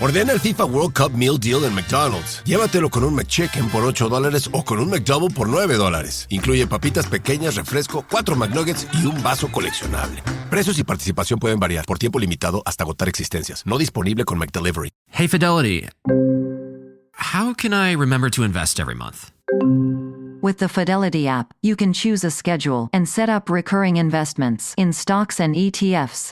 Ordena el FIFA World Cup Meal Deal en McDonald's. Llévatelo con un McChicken por $8 o con un McDouble por $9. Incluye papitas pequeñas, refresco, 4 McNuggets y un vaso coleccionable. Precios y participación pueden variar por tiempo limitado hasta agotar existencias. No disponible con McDelivery. Hey, Fidelity. How can I remember to invest every month? With the Fidelity app, you can choose a schedule and set up recurring investments in stocks and ETFs.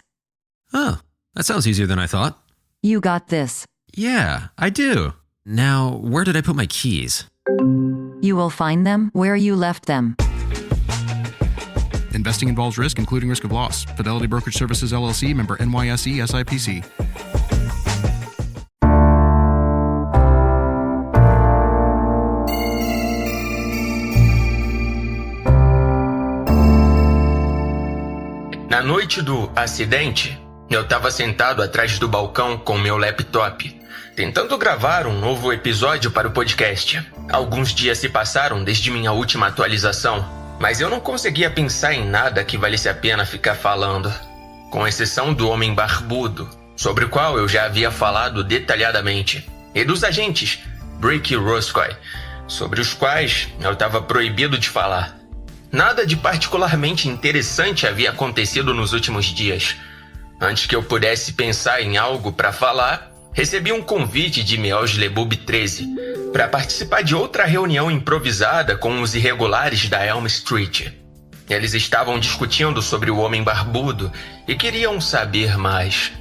Oh, that sounds easier than I thought. You got this. Yeah, I do. Now, where did I put my keys? You will find them where you left them. Investing involves risk, including risk of loss. Fidelity Brokerage Services, LLC, member NYSE, SIPC. Na noite do acidente, eu estava sentado atrás do balcão com meu laptop, tentando gravar um novo episódio para o podcast. Alguns dias se passaram desde minha última atualização, mas eu não conseguia pensar em nada que valesse a pena ficar falando, com exceção do Homem Barbudo, sobre o qual eu já havia falado detalhadamente, e dos agentes Brick e Roscoe, sobre os quais eu estava proibido de falar. Nada de particularmente interessante havia acontecido nos últimos dias. Antes que eu pudesse pensar em algo para falar, recebi um convite de Beelzebub 13 para participar de outra reunião improvisada com os irregulares da Elm Street. Eles estavam discutindo sobre o Homem Barbudo e queriam saber mais.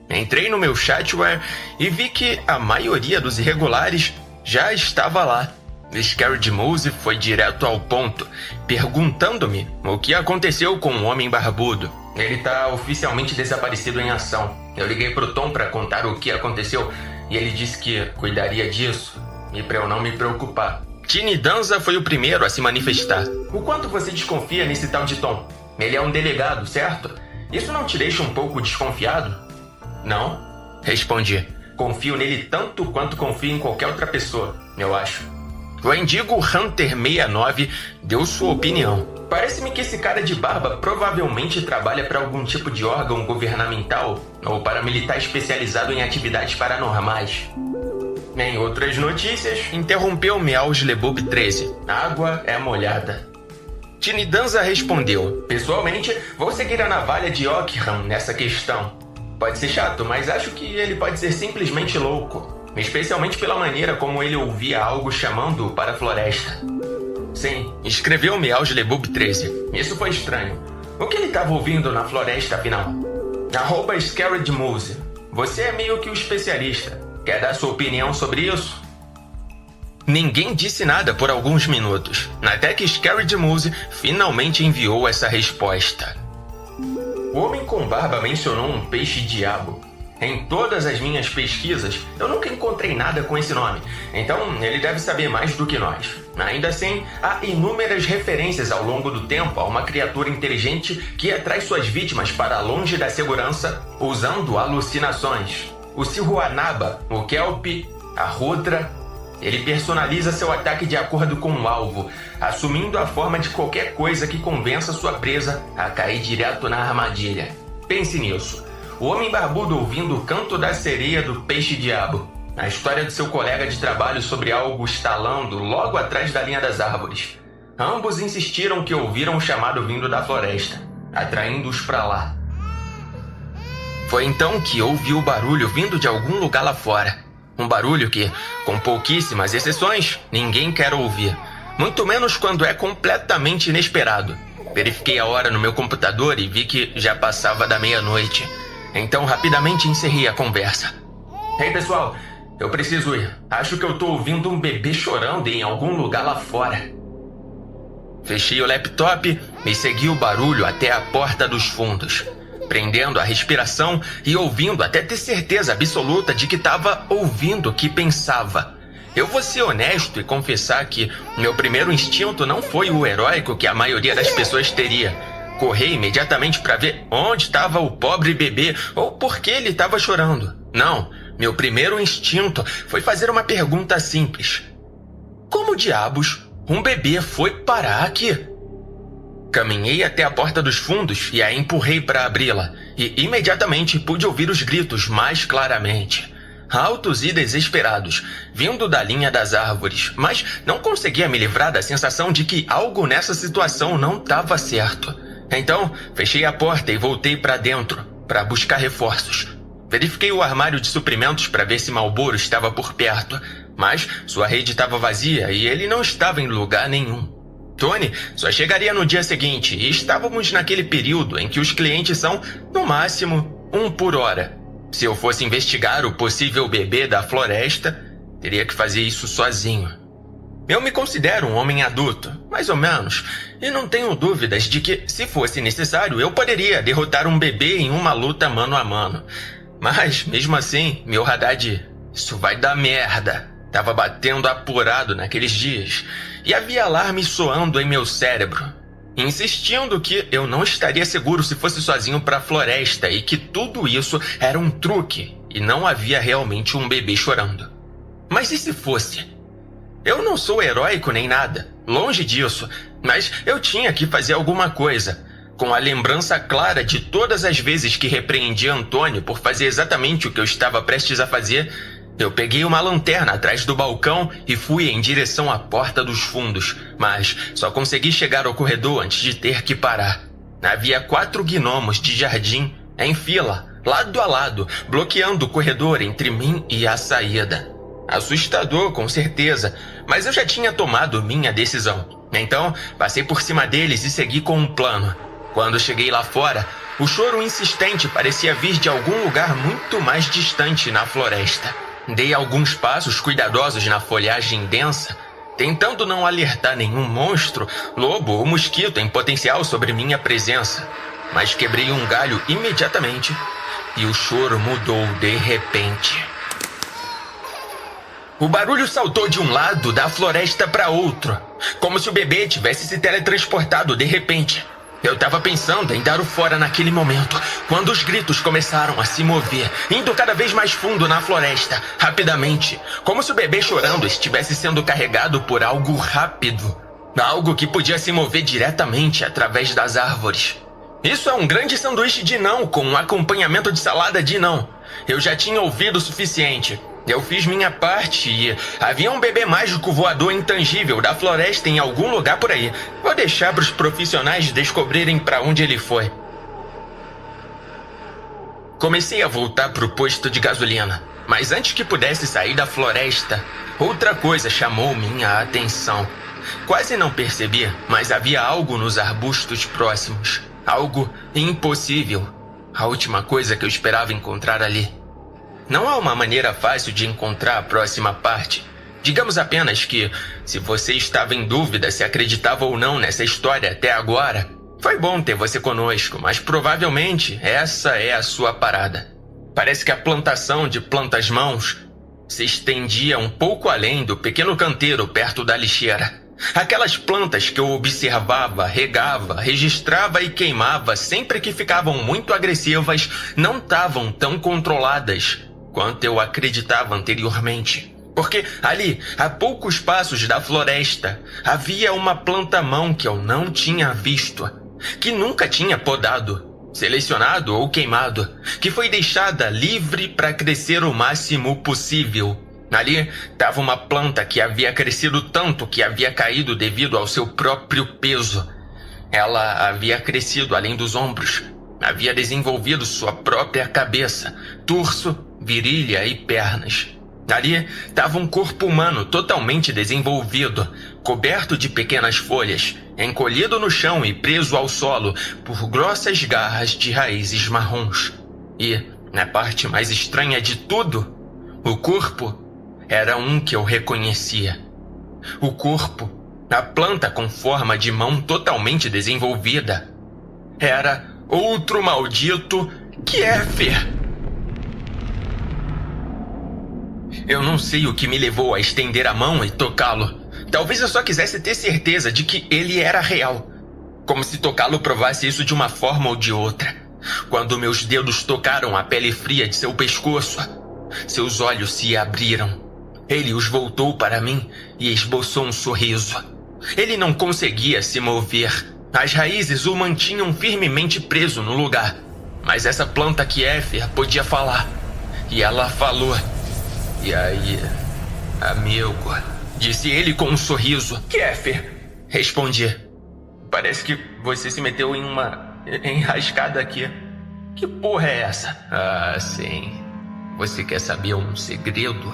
Entrei no meu chatware e vi que a maioria dos irregulares já estava lá. Scary Mose foi direto ao ponto, perguntando-me o que aconteceu com o Homem Barbudo. Ele está oficialmente desaparecido em ação. Eu liguei pro Tom para contar o que aconteceu e ele disse que cuidaria disso e para eu não me preocupar. Tiny Danza foi o primeiro a se manifestar. O quanto você desconfia nesse tal de Tom? Ele é um delegado, certo? Isso não te deixa um pouco desconfiado? Não, respondi. Confio nele tanto quanto confio em qualquer outra pessoa, eu acho. O Indigo Hunter 69 deu sua opinião. Parece-me que esse cara de barba provavelmente trabalha para algum tipo de órgão governamental ou paramilitar especializado em atividades paranormais. Em outras notícias, interrompeu Beelzebub 13. Água é molhada. Tiny Danza respondeu. Pessoalmente, vou seguir a navalha de Ockham nessa questão. Pode ser chato, mas acho que ele pode ser simplesmente louco. Especialmente pela maneira como ele ouvia algo chamando-o para a floresta. Sim, escreveu Beelzebub 13. Isso foi estranho. O que ele estava ouvindo na floresta, afinal? @ScaredMose. Você é meio que o especialista. Quer dar sua opinião sobre isso? Ninguém disse nada por alguns minutos, até que ScaredMose finalmente enviou essa resposta. O homem com barba mencionou um peixe-diabo. Em todas as minhas pesquisas, eu nunca encontrei nada com esse nome, então ele deve saber mais do que nós. Ainda assim, há inúmeras referências ao longo do tempo a uma criatura inteligente que atrai suas vítimas para longe da segurança usando alucinações. O Sihuanaba, o Kelp, a Rudra, ele personaliza seu ataque de acordo com o alvo, assumindo a forma de qualquer coisa que convença sua presa a cair direto na armadilha. Pense nisso. O Homem Barbudo ouvindo o canto da sereia do peixe-diabo. A história do seu colega de trabalho sobre algo estalando logo atrás da linha das árvores. Ambos insistiram que ouviram o chamado vindo da floresta, atraindo-os para lá. Foi então que ouviu o barulho vindo de algum lugar lá fora. Um barulho que, com pouquíssimas exceções, ninguém quer ouvir. Muito menos quando é completamente inesperado. Verifiquei a hora no meu computador e vi que já passava da meia-noite. Então rapidamente encerrei a conversa. Ei, pessoal, eu preciso ir. Acho que eu tô ouvindo um bebê chorando em algum lugar lá fora. Fechei o laptop e segui o barulho até a porta dos fundos, prendendo a respiração e ouvindo até ter certeza absoluta de que estava ouvindo o que pensava. Eu vou ser honesto e confessar que meu primeiro instinto não foi o heróico que a maioria das pessoas teria. Corri imediatamente para ver onde estava o pobre bebê ou por que ele estava chorando. Não, meu primeiro instinto foi fazer uma pergunta simples. Como diabos um bebê foi parar aqui? Caminhei até a porta dos fundos e a empurrei para abri-la, e imediatamente pude ouvir os gritos mais claramente. altos e desesperados, vindo da linha das árvores, mas não conseguia me livrar da sensação de que algo nessa situação não estava certo. Então, fechei a porta e voltei para dentro, para buscar reforços. Verifiquei o armário de suprimentos para ver se Marlboro estava por perto, mas sua rede estava vazia e ele não estava em lugar nenhum. Tony só chegaria no dia seguinte e estávamos naquele período em que os clientes são, no máximo, 1 por hora. Se eu fosse investigar o possível bebê da floresta, teria que fazer isso sozinho. Eu me considero um homem adulto, mais ou menos, e não tenho dúvidas de que, se fosse necessário, eu poderia derrotar um bebê em uma luta mano a mano. Mas, mesmo assim, meu radar de "isso vai dar merda" estava batendo apurado naqueles dias, e havia alarme soando em meu cérebro, insistindo que eu não estaria seguro se fosse sozinho para a floresta e que tudo isso era um truque e não havia realmente um bebê chorando. Mas e se fosse? Eu não sou heróico nem nada, longe disso, mas eu tinha que fazer alguma coisa. Com a lembrança clara de todas as vezes que repreendi Antônio por fazer exatamente o que eu estava prestes a fazer, eu peguei uma lanterna atrás do balcão e fui em direção à porta dos fundos, mas só consegui chegar ao corredor antes de ter que parar. Havia 4 gnomos de jardim em fila, lado a lado, bloqueando o corredor entre mim e a saída. Assustador, com certeza, mas eu já tinha tomado minha decisão. Então, passei por cima deles e segui com um plano. Quando cheguei lá fora, o choro insistente parecia vir de algum lugar muito mais distante na floresta. Dei alguns passos cuidadosos na folhagem densa, tentando não alertar nenhum monstro, lobo ou mosquito em potencial sobre minha presença. Mas quebrei um galho imediatamente e o choro mudou de repente. O barulho saltou de um lado da floresta para outro, como se o bebê tivesse se teletransportado de repente. Eu estava pensando em dar o fora naquele momento, quando os gritos começaram a se mover, indo cada vez mais fundo na floresta, rapidamente, como se o bebê chorando estivesse sendo carregado por algo rápido, algo que podia se mover diretamente através das árvores. Isso é um grande sanduíche de não com um acompanhamento de salada de não. Eu já tinha ouvido o suficiente. Eu fiz minha parte e havia um bebê mágico voador intangível da floresta em algum lugar por aí. Vou deixar para os profissionais descobrirem para onde ele foi. Comecei a voltar para o posto de gasolina, mas antes que pudesse sair da floresta, outra coisa chamou minha atenção. Quase não percebi, mas havia algo nos arbustos próximos. Algo impossível. A última coisa que eu esperava encontrar ali. Não há uma maneira fácil de encontrar a próxima parte. Digamos apenas que, se você estava em dúvida se acreditava ou não nessa história até agora, foi bom ter você conosco, mas provavelmente essa é a sua parada. Parece que a plantação de plantas-mãos se estendia um pouco além do pequeno canteiro perto da lixeira. Aquelas plantas que eu observava, regava, registrava e queimava sempre que ficavam muito agressivas não estavam tão controladas quanto eu acreditava anteriormente. Porque ali, a poucos passos da floresta, havia uma planta-mão que eu não tinha visto, que nunca tinha podado, selecionado ou queimado, que foi deixada livre para crescer o máximo possível. Ali estava uma planta que havia crescido tanto que havia caído devido ao seu próprio peso. Ela havia crescido além dos ombros, havia desenvolvido sua própria cabeça, torso, virilha e pernas. Ali estava um corpo humano totalmente desenvolvido, coberto de pequenas folhas, encolhido no chão e preso ao solo por grossas garras de raízes marrons. E, na parte mais estranha de tudo, o corpo era um que eu reconhecia. O corpo, a planta com forma de mão totalmente desenvolvida, era outro maldito Kiefer. Eu não sei o que me levou a estender a mão e tocá-lo. Talvez eu só quisesse ter certeza de que ele era real. Como se tocá-lo provasse isso de uma forma ou de outra. Quando meus dedos tocaram a pele fria de seu pescoço, seus olhos se abriram. Ele os voltou para mim e esboçou um sorriso. Ele não conseguia se mover. As raízes o mantinham firmemente preso no lugar. Mas essa planta Kiefer podia falar. E ela falou. E aí, amigo, disse ele com um sorriso. Kéfir, respondi. Parece que você se meteu em uma enrascada aqui. Que porra é essa? Ah, sim. Você quer saber um segredo?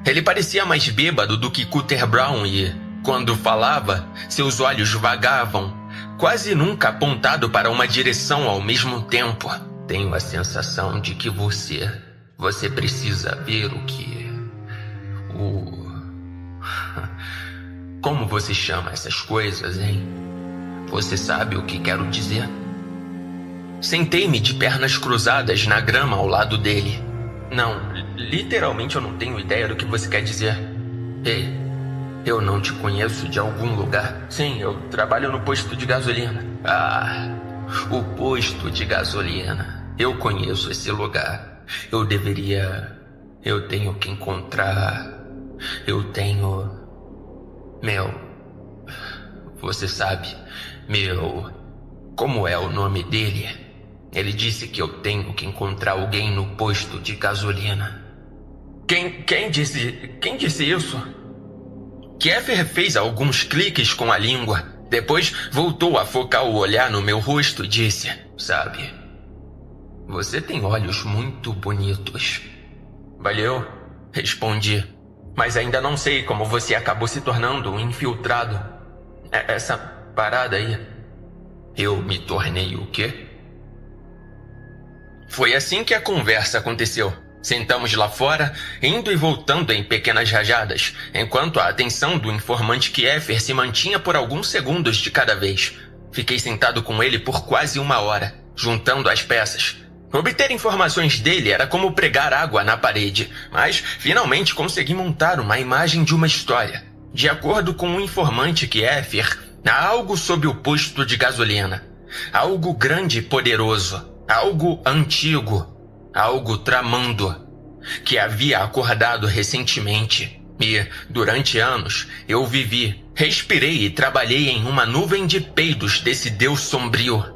Ele parecia mais bêbado do que Cutter Brown e, quando falava, seus olhos vagavam, quase nunca apontado para uma direção ao mesmo tempo. Tenho a sensação de que você precisa ver o que... Como você chama essas coisas, hein? Você sabe o que quero dizer? Sentei-me de pernas cruzadas na grama ao lado dele. Não, literalmente eu não tenho ideia do que você quer dizer. Ei, eu não te conheço de algum lugar? Sim, eu trabalho no posto de gasolina. Ah, o posto de gasolina. Eu conheço esse lugar. Eu tenho que encontrar... Você sabe, como é o nome dele? Ele disse que eu tenho que encontrar alguém no posto de gasolina. Quem disse isso? Kéfir fez alguns cliques com a língua. Depois voltou a focar o olhar no meu rosto e disse: Sabe, você tem olhos muito bonitos. Valeu, respondi. Mas ainda não sei como você acabou se tornando um infiltrado. Essa parada aí. Eu me tornei o quê? Foi assim que a conversa aconteceu. Sentamos lá fora, indo e voltando em pequenas rajadas, enquanto a atenção do informante Kéfir se mantinha por alguns segundos de cada vez. Fiquei sentado com ele por quase 1 hora, juntando as peças. Obter informações dele era como pregar água na parede, mas finalmente consegui montar uma imagem de uma história. De acordo com o informante Kéfir, há algo sob o posto de gasolina. Algo grande e poderoso. Algo antigo. Algo tramando. Que havia acordado recentemente. E, durante anos, eu vivi, respirei e trabalhei em uma nuvem de peidos desse deus sombrio.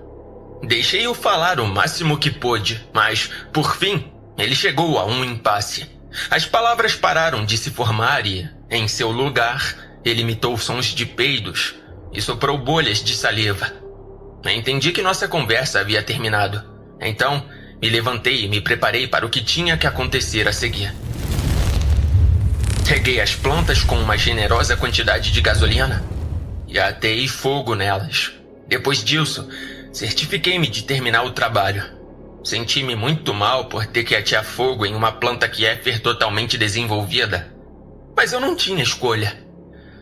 Deixei-o falar o máximo que pôde, mas, por fim, ele chegou a um impasse. As palavras pararam de se formar e, em seu lugar, ele imitou sons de peidos e soprou bolhas de saliva. Entendi que nossa conversa havia terminado. Então, me levantei e me preparei para o que tinha que acontecer a seguir. Reguei as plantas com uma generosa quantidade de gasolina e ateei fogo nelas. Depois disso, certifiquei-me de terminar o trabalho. Senti-me muito mal por ter que atear fogo em uma planta Kéfir totalmente desenvolvida. Mas eu não tinha escolha.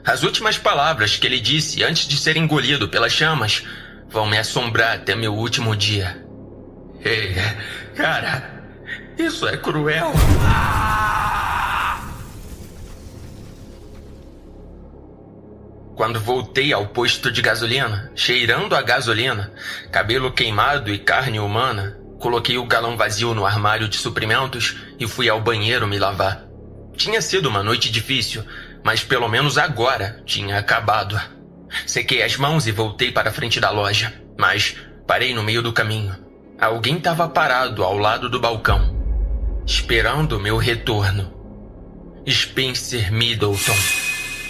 As últimas palavras que ele disse antes de ser engolido pelas chamas vão me assombrar até meu último dia. Ei, cara, isso é cruel. Quando voltei ao posto de gasolina, cheirando a gasolina, cabelo queimado e carne humana, coloquei o galão vazio no armário de suprimentos e fui ao banheiro me lavar. Tinha sido uma noite difícil, mas pelo menos agora tinha acabado. Sequei as mãos e voltei para a frente da loja, mas parei no meio do caminho. Alguém estava parado ao lado do balcão, esperando meu retorno. Spencer Middleton.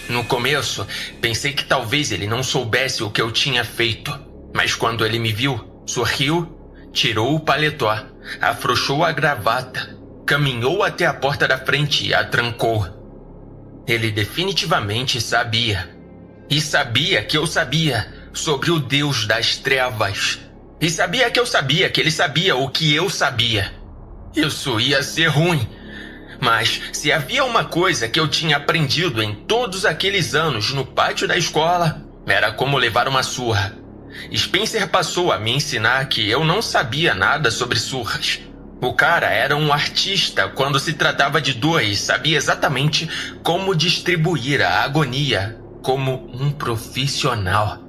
No começo, pensei que talvez ele não soubesse o que eu tinha feito, mas quando ele me viu, sorriu, tirou o paletó, afrouxou a gravata, caminhou até a porta da frente e a trancou. Ele definitivamente sabia. E sabia que eu sabia sobre o Deus das Trevas. E sabia que eu sabia que ele sabia o que eu sabia. Isso ia ser ruim. Mas se havia uma coisa que eu tinha aprendido em todos aqueles anos no pátio da escola, era como levar uma surra. Spencer passou a me ensinar que eu não sabia nada sobre surras. O cara era um artista quando se tratava de dor e sabia exatamente como distribuir a agonia como um profissional.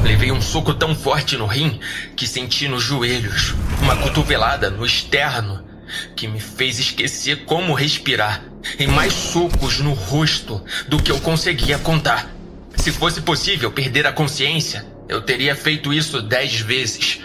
Levei um soco tão forte no rim que senti nos joelhos, uma cotovelada no externo que me fez esquecer como respirar, e mais socos no rosto do que eu conseguia contar. Se fosse possível perder a consciência, eu teria feito isso 10 vezes.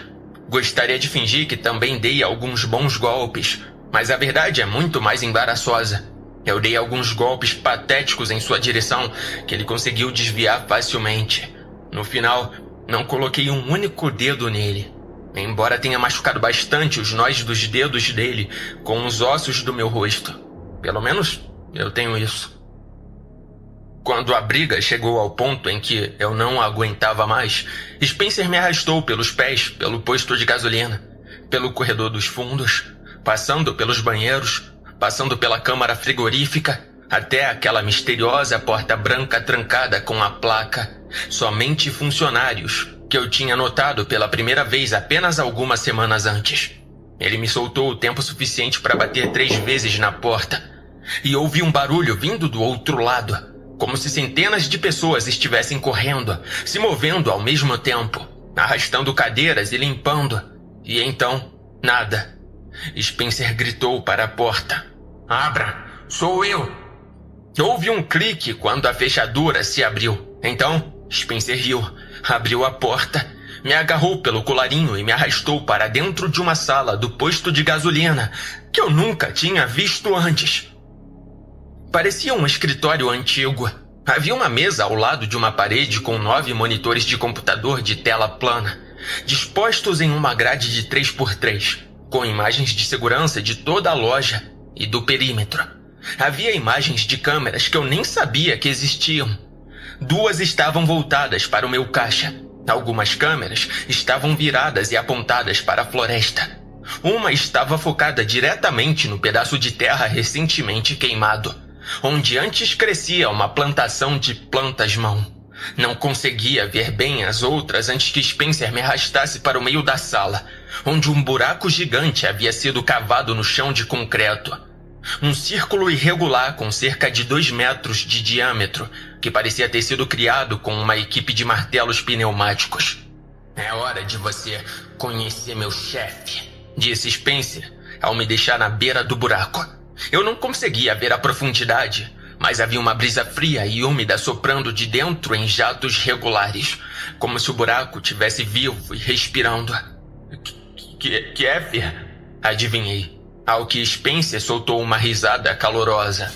Gostaria de fingir que também dei alguns bons golpes, Mas a verdade é muito mais embaraçosa. Eu dei alguns golpes patéticos em sua direção que ele conseguiu desviar facilmente. No final, não coloquei um único dedo nele, embora tenha machucado bastante os nós dos dedos dele com os ossos do meu rosto. Pelo menos, eu tenho isso. Quando a briga chegou ao ponto em que eu não aguentava mais, Spencer me arrastou pelos pés pelo posto de gasolina, pelo corredor dos fundos, passando pelos banheiros, passando pela câmara frigorífica, até aquela misteriosa porta branca trancada com a placa "Somente funcionários", que eu tinha notado pela primeira vez apenas algumas semanas antes. Ele me soltou o tempo suficiente para bater 3 vezes na porta, e ouvi um barulho vindo do outro lado, como se centenas de pessoas estivessem correndo, se movendo ao mesmo tempo, arrastando cadeiras e limpando. E então, nada. Spencer gritou para a porta: "Abra, sou eu." Houve um clique quando a fechadura se abriu. Então, Spencer riu, abriu a porta, me agarrou pelo colarinho e me arrastou para dentro de uma sala do posto de gasolina que eu nunca tinha visto antes. Parecia um escritório antigo. Havia uma mesa ao lado de uma parede com 9 monitores de computador de tela plana, dispostos em uma grade de 3x3, com imagens de segurança de toda a loja e do perímetro. Havia imagens de câmeras que eu nem sabia que existiam. 2 estavam voltadas para o meu caixa. Algumas câmeras estavam viradas e apontadas para a floresta. Uma estava focada diretamente no pedaço de terra recentemente queimado, onde antes crescia uma plantação de plantas-mão. Não conseguia ver bem as outras antes que Spencer me arrastasse para o meio da sala, onde um buraco gigante havia sido cavado no chão de concreto. Um círculo irregular com cerca de 2 metros de diâmetro, que parecia ter sido criado com uma equipe de martelos pneumáticos. "É hora de você conhecer meu chefe", disse Spencer, ao me deixar na beira do buraco. Eu não conseguia ver a profundidade, mas havia uma brisa fria e úmida soprando de dentro em jatos regulares, como se o buraco tivesse vivo e respirando. "Kiefer?", adivinhei, ao que Spencer soltou uma risada calorosa.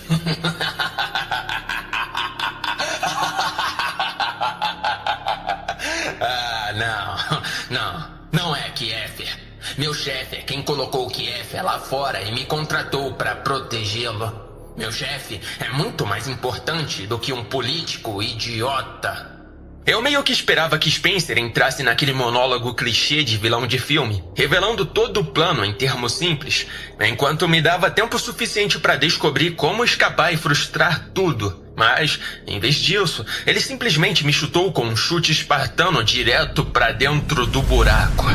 Não é Kiefer. Meu chefe é quem colocou Kiefer lá fora e me contratou para protegê-lo. Meu chefe é muito mais importante do que um político idiota. Eu meio que esperava que Spencer entrasse naquele monólogo clichê de vilão de filme, revelando todo o plano em termos simples, enquanto me dava tempo suficiente para descobrir como escapar e frustrar tudo. Mas, em vez disso, ele simplesmente me chutou com um chute espartano direto para dentro do buraco.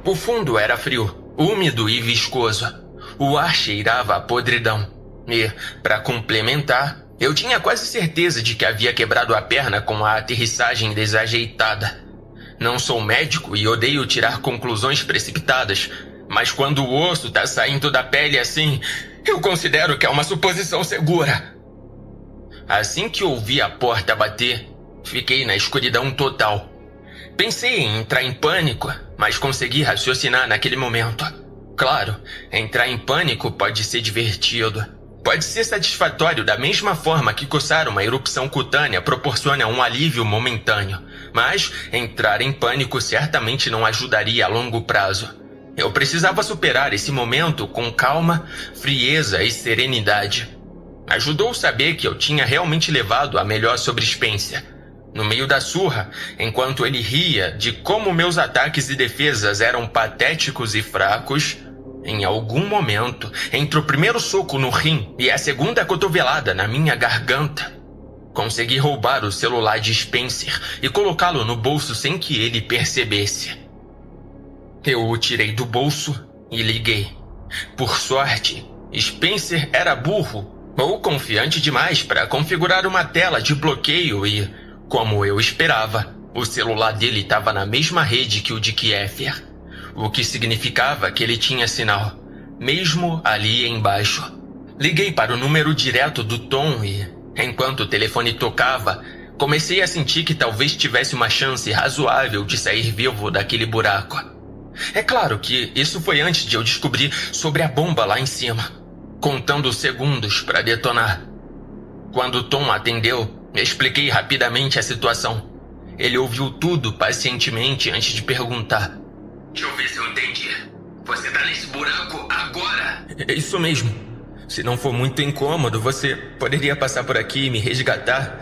O fundo era frio, úmido e viscoso. O ar cheirava a podridão. E, para complementar, eu tinha quase certeza de que havia quebrado a perna com a aterrissagem desajeitada. Não sou médico e odeio tirar conclusões precipitadas, mas quando o osso tá saindo da pele assim, eu considero que é uma suposição segura. Assim que ouvi a porta bater, fiquei na escuridão total. Pensei em entrar em pânico, mas consegui raciocinar naquele momento. Claro, entrar em pânico pode ser divertido. Pode ser satisfatório da mesma forma que coçar uma erupção cutânea proporciona um alívio momentâneo. Mas entrar em pânico certamente não ajudaria a longo prazo. Eu precisava superar esse momento com calma, frieza e serenidade. Ajudou saber que eu tinha realmente levado a melhor sobre Spencer. No meio da surra, enquanto ele ria de como meus ataques e defesas eram patéticos e fracos, em algum momento, entre o primeiro soco no rim e a segunda cotovelada na minha garganta, consegui roubar o celular de Spencer e colocá-lo no bolso sem que ele percebesse. Eu o tirei do bolso e liguei. Por sorte, Spencer era burro ou confiante demais para configurar uma tela de bloqueio e, como eu esperava, o celular dele estava na mesma rede que o de Kiefer, o que significava que ele tinha sinal, mesmo ali embaixo. Liguei para o número direto do Tom e, enquanto o telefone tocava, comecei a sentir que talvez tivesse uma chance razoável de sair vivo daquele buraco. É claro que isso foi antes de eu descobrir sobre a bomba lá em cima, contando segundos para detonar. Quando Tom atendeu, expliquei rapidamente a situação. Ele ouviu tudo pacientemente antes de perguntar. Deixa eu ver se eu entendi. Você tá nesse buraco agora? É isso mesmo. Se não for muito incômodo, você poderia passar por aqui e me resgatar.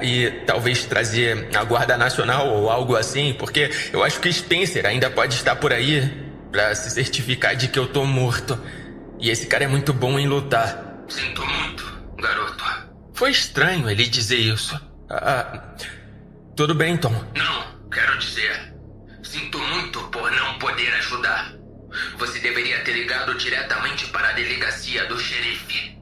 E talvez trazer a Guarda Nacional ou algo assim, porque eu acho que Spencer ainda pode estar por aí pra se certificar de que eu tô morto. E esse cara é muito bom em lutar. Sinto muito, garoto. Foi estranho ele dizer isso. Tudo bem, Tom. Não, quero dizer, sinto muito por não poder ajudar. Você deveria ter ligado diretamente para a delegacia do xerife.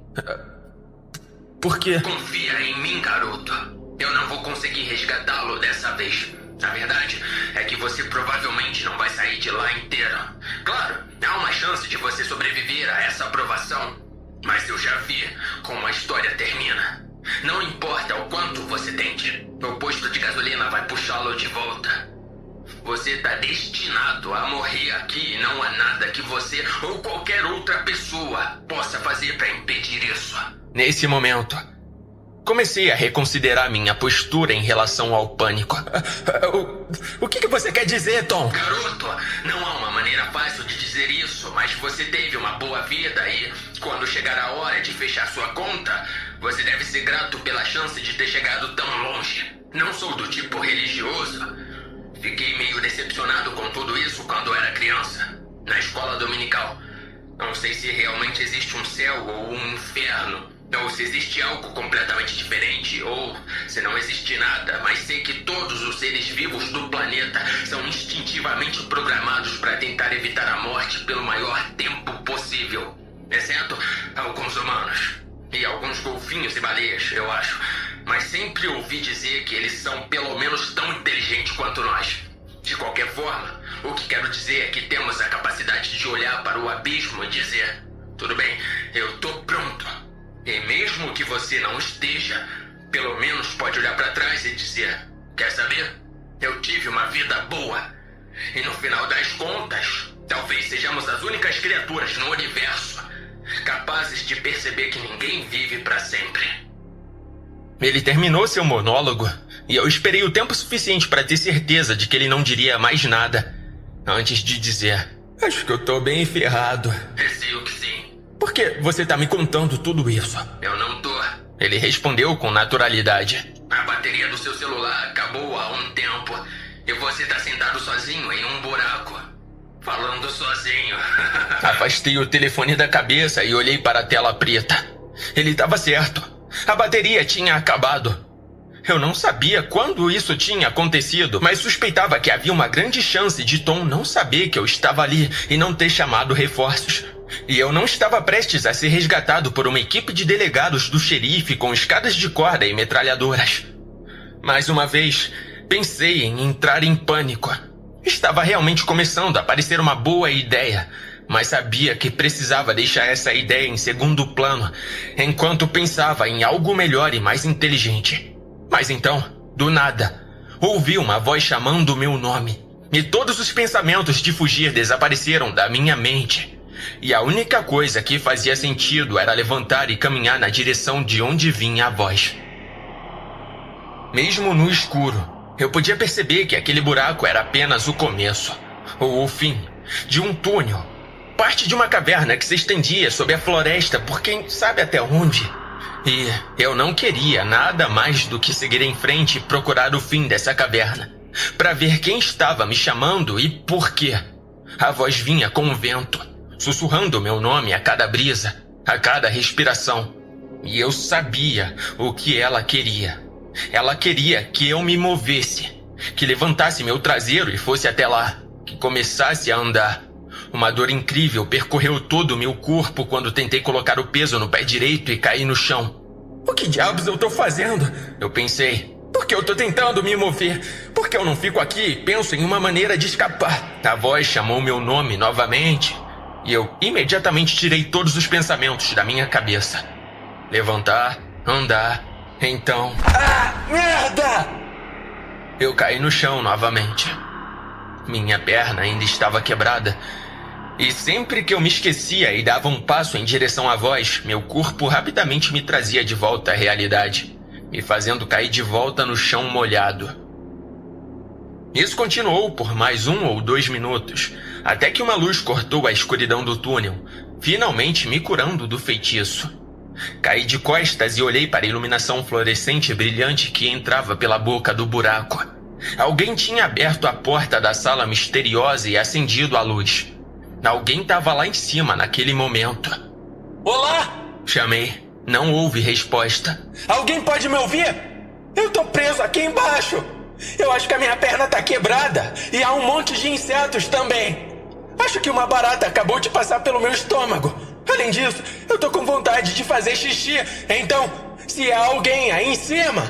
Por quê? Confia em mim, garoto. Eu não vou conseguir resgatá-lo dessa vez. A verdade é que você provavelmente não vai sair de lá inteiro. Claro, há uma chance de você sobreviver a essa aprovação. Mas eu já vi como a história termina. Não importa o quanto você tente, o posto de gasolina vai puxá-lo de volta. Você está destinado a morrer aqui e não há nada que você ou qualquer outra pessoa possa fazer para impedir isso. Nesse momento, comecei a reconsiderar minha postura em relação ao pânico. O que você quer dizer, Tom? Garoto, não há uma maneira fácil de dizer isso, mas você teve uma boa vida e, quando chegar a hora de fechar sua conta, você deve ser grato pela chance de ter chegado tão longe. Não sou do tipo religioso. Fiquei meio decepcionado com tudo isso quando era criança, na escola dominical. Não sei se realmente existe um céu ou um inferno, ou se existe algo completamente diferente, ou se não existe nada, mas sei que todos os seres vivos do planeta são instintivamente programados para tentar evitar a morte pelo maior tempo possível, exceto alguns humanos e alguns golfinhos e baleias, eu acho. Mas sempre ouvi dizer que eles são pelo menos tão inteligentes quanto nós. De qualquer forma, o que quero dizer é que temos a capacidade de olhar para o abismo e dizer: tudo bem, eu tô pronto. E mesmo que você não esteja, pelo menos pode olhar para trás e dizer: quer saber? Eu tive uma vida boa. E no final das contas, talvez sejamos as únicas criaturas no universo capazes de perceber que ninguém vive para sempre. Ele terminou seu monólogo e eu esperei o tempo suficiente para ter certeza de que ele não diria mais nada antes de dizer: acho que eu tô bem ferrado. Receio que sim. Por que você tá me contando tudo isso? Eu não tô. Ele respondeu com naturalidade. A bateria do seu celular acabou há um tempo e você tá sentado sozinho em um buraco, falando sozinho. Afastei o telefone da cabeça e olhei para a tela preta. Ele estava certo. A bateria tinha acabado. Eu não sabia quando isso tinha acontecido, mas suspeitava que havia uma grande chance de Tom não saber que eu estava ali e não ter chamado reforços. E eu não estava prestes a ser resgatado por uma equipe de delegados do xerife com escadas de corda e metralhadoras. Mais uma vez, pensei em entrar em pânico. Estava realmente começando a parecer uma boa ideia, mas sabia que precisava deixar essa ideia em segundo plano, enquanto pensava em algo melhor e mais inteligente. Mas então, do nada, ouvi uma voz chamando o meu nome, e todos os pensamentos de fugir desapareceram da minha mente. E a única coisa que fazia sentido era levantar e caminhar na direção de onde vinha a voz. Mesmo no escuro, eu podia perceber que aquele buraco era apenas o começo, ou o fim, de um túnel. Parte de uma caverna que se estendia sob a floresta por quem sabe até onde. E eu não queria nada mais do que seguir em frente e procurar o fim dessa caverna, para ver quem estava me chamando e por quê. A voz vinha com o vento, sussurrando meu nome a cada brisa, a cada respiração. E eu sabia o que ela queria. Ela queria que eu me movesse, que levantasse meu traseiro e fosse até lá, que começasse a andar. Uma dor incrível percorreu todo o meu corpo quando tentei colocar o peso no pé direito e caí no chão. O que diabos eu tô fazendo? Eu pensei. Por que eu tô tentando me mover? Por que eu não fico aqui e penso em uma maneira de escapar? A voz chamou meu nome novamente e eu imediatamente tirei todos os pensamentos da minha cabeça. Levantar, andar, Então... Ah, merda! Eu caí no chão novamente. Minha perna ainda estava quebrada. E sempre que eu me esquecia e dava um passo em direção à voz, meu corpo rapidamente me trazia de volta à realidade, me fazendo cair de volta no chão molhado. Isso continuou por mais 1 ou 2 minutos, até que uma luz cortou a escuridão do túnel, finalmente me curando do feitiço. Caí de costas e olhei para a iluminação fluorescente brilhante que entrava pela boca do buraco. Alguém tinha aberto a porta da sala misteriosa e acendido a luz. Alguém estava lá em cima naquele momento. Olá! Chamei. Não houve resposta. Alguém pode me ouvir? Eu tô preso aqui embaixo. Eu acho que a minha perna tá quebrada e há um monte de insetos também. Acho que uma barata acabou de passar pelo meu estômago. Além disso, eu tô com vontade de fazer xixi. Então, se há alguém aí em cima,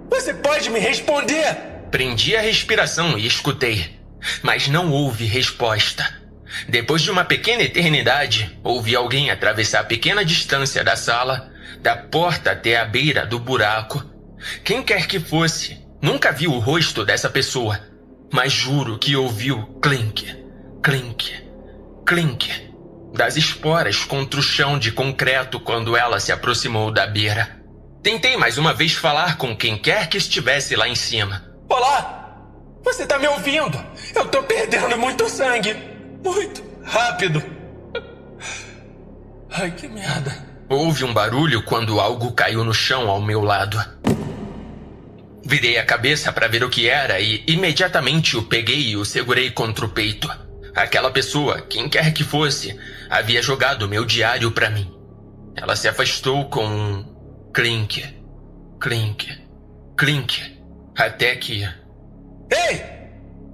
você pode me responder? Prendi a respiração e escutei, mas não houve resposta. Depois de uma pequena eternidade, ouvi alguém atravessar a pequena distância da sala, da porta até a beira do buraco. Quem quer que fosse, nunca vi o rosto dessa pessoa, mas juro que ouvi o clink, clink, clink das esporas contra o chão de concreto quando ela se aproximou da beira. Tentei mais uma vez falar com quem quer que estivesse lá em cima. Olá! Você tá me ouvindo? Eu tô perdendo muito sangue. Muito rápido. Ai, que merda. Houve um barulho quando algo caiu no chão ao meu lado. Virei a cabeça para ver o que era e imediatamente o peguei e o segurei contra o peito. Aquela pessoa, quem quer que fosse, havia jogado meu diário para mim. Ela se afastou com um clink, clink, clink, até que... Ei!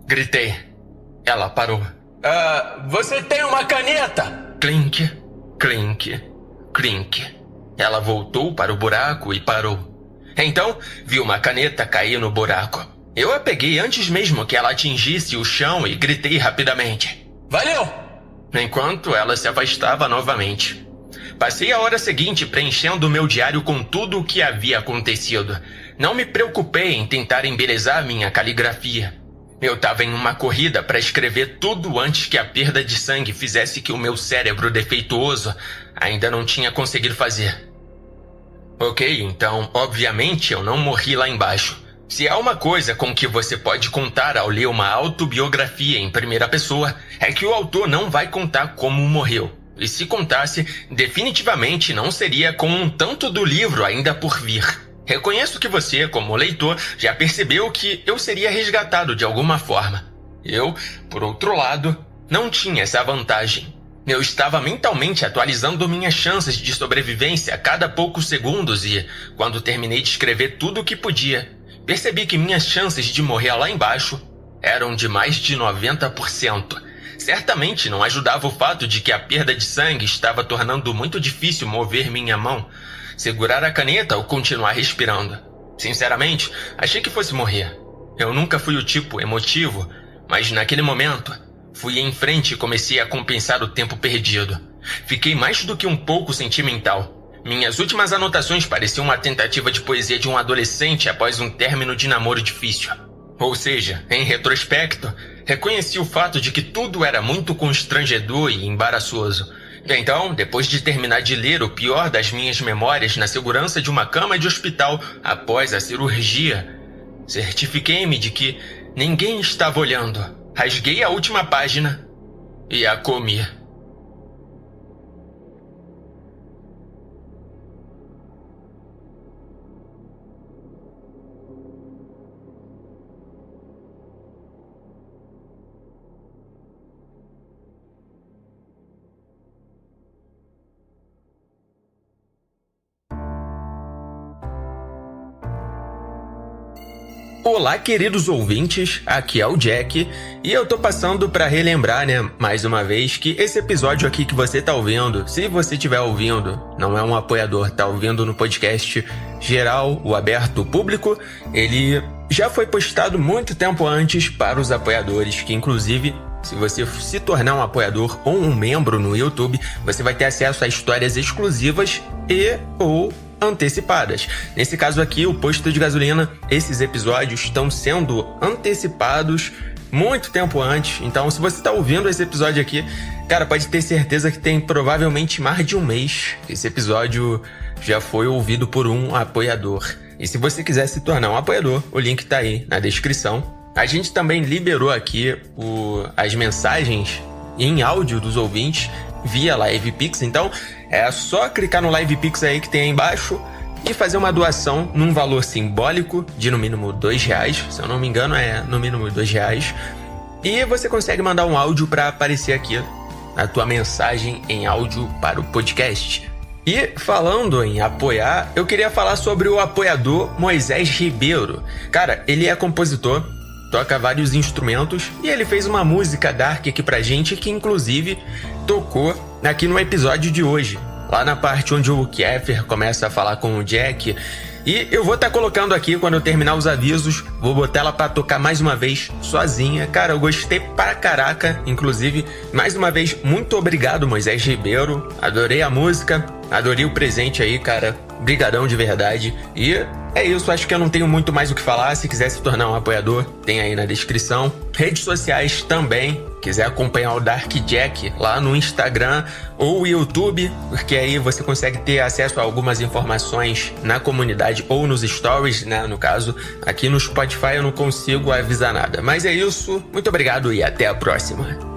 Gritei. Ela parou. Você tem uma caneta? Clink, clink, clink. Ela voltou para o buraco e parou. Então, vi uma caneta cair no buraco. Eu a peguei antes mesmo que ela atingisse o chão e gritei rapidamente. Valeu! Enquanto ela se afastava novamente. Passei a hora seguinte preenchendo o meu diário com tudo o que havia acontecido. Não me preocupei em tentar embelezar minha caligrafia. Eu estava em uma corrida para escrever tudo antes que a perda de sangue fizesse que o meu cérebro defeituoso ainda não tinha conseguido fazer. Ok, então, obviamente eu não morri lá embaixo. Se há uma coisa com que você pode contar ao ler uma autobiografia em primeira pessoa, é que o autor não vai contar como morreu. E se contasse, definitivamente não seria com um tanto do livro ainda por vir. Reconheço que você, como leitor, já percebeu que eu seria resgatado de alguma forma. Eu, por outro lado, não tinha essa vantagem. Eu estava mentalmente atualizando minhas chances de sobrevivência a cada poucos segundos e, quando terminei de escrever tudo o que podia, percebi que minhas chances de morrer lá embaixo eram de mais de 90%. Certamente não ajudava o fato de que a perda de sangue estava tornando muito difícil mover minha mão, segurar a caneta ou continuar respirando. Sinceramente, achei que fosse morrer. Eu nunca fui o tipo emotivo, mas naquele momento, fui em frente e comecei a compensar o tempo perdido. Fiquei mais do que um pouco sentimental. Minhas últimas anotações pareciam uma tentativa de poesia de um adolescente após um término de namoro difícil. Ou seja, em retrospecto, reconheci o fato de que tudo era muito constrangedor e embaraçoso. Então, depois de terminar de ler o pior das minhas memórias na segurança de uma cama de hospital após a cirurgia, certifiquei-me de que ninguém estava olhando. Rasguei a última página e a comi. Olá, queridos ouvintes, aqui é o Jack e eu tô passando pra relembrar, mais uma vez, que esse episódio aqui que você tá ouvindo, se você estiver ouvindo, não é um apoiador, tá ouvindo no podcast geral, o aberto público, ele já foi postado muito tempo antes para os apoiadores, que inclusive, se você se tornar um apoiador ou um membro no YouTube, você vai ter acesso a histórias exclusivas e ou antecipadas. Nesse caso aqui, o posto de gasolina, esses episódios estão sendo antecipados muito tempo antes. Então, se você está ouvindo esse episódio aqui, cara, pode ter certeza que tem provavelmente mais de um mês que esse episódio já foi ouvido por um apoiador. E se você quiser se tornar um apoiador, o link tá aí na descrição. A gente também liberou aqui as mensagens em áudio dos ouvintes via LivePix. Então, é só clicar no LivePix aí que tem aí embaixo e fazer uma doação num valor simbólico de no mínimo R$2. Se eu não me engano, é no mínimo R$2. E você consegue mandar um áudio para aparecer aqui a tua mensagem em áudio para o podcast. E falando em apoiar, eu queria falar sobre o apoiador Moisés Ribeiro. Cara, ele é compositor, toca vários instrumentos e ele fez uma música dark aqui pra gente que inclusive tocou aqui no episódio de hoje, lá na parte onde o Kiefer começa a falar com o Jack. E eu vou estar colocando aqui, quando eu terminar os avisos, vou botar ela pra tocar mais uma vez, sozinha. Cara, eu gostei pra caraca, inclusive, mais uma vez, muito obrigado, Moisés Ribeiro. Adorei a música, adorei o presente aí, cara. Brigadão de verdade. E é isso, acho que eu não tenho muito mais o que falar. Se quiser se tornar um apoiador, tem aí na descrição. Redes sociais também. Quiser acompanhar o Dark Jack lá no Instagram ou YouTube, porque aí você consegue ter acesso a algumas informações na comunidade ou nos stories, né? No caso, aqui no Spotify eu não consigo avisar nada. Mas é isso, muito obrigado e até a próxima.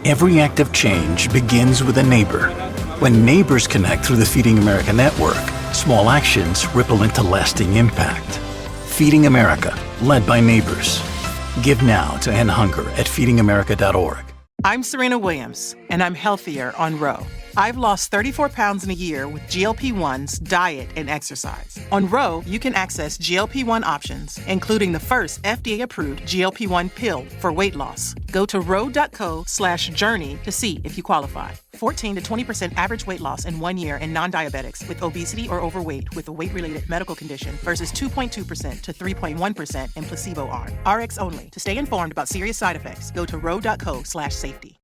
Every act of change begins with a neighbor. When neighbors connect through the Feeding America network, small actions ripple into lasting impact. Feeding America, led by neighbors. Give now to end hunger at feedingamerica.org. I'm Serena Williams, and I'm healthier on Ro. I've lost 34 pounds in a year with GLP-1s, diet, and exercise. On Ro, you can access GLP-1 options, including the first FDA-approved GLP-1 pill for weight loss. Go to ro.co/journey to see if you qualify. 14 to 20% average weight loss in 1 year in non-diabetics with obesity or overweight with a weight-related medical condition versus 2.2% to 3.1% in placebo arm. RX only. To stay informed about serious side effects, go to ro.co/safety.